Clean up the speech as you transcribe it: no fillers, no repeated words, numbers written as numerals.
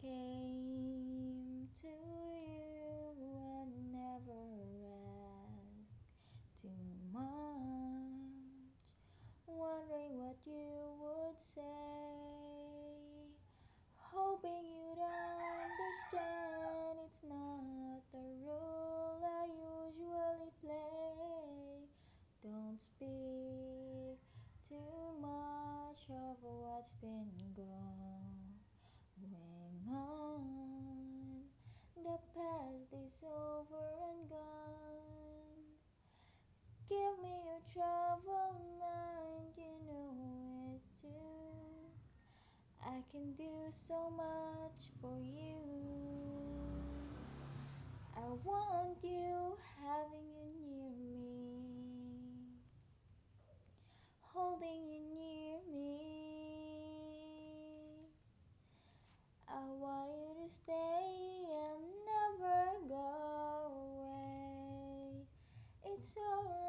came to you and never asked too much, wondering what you would say, hoping you'd understand it's not the role I usually play. Don't speak too much of what's been going on. The past is over and gone. Give me your troubled mind, you know it's true. I can do so much for you. I want you, having you near me, holding you near me. I want you to stay and never go away. It's alright.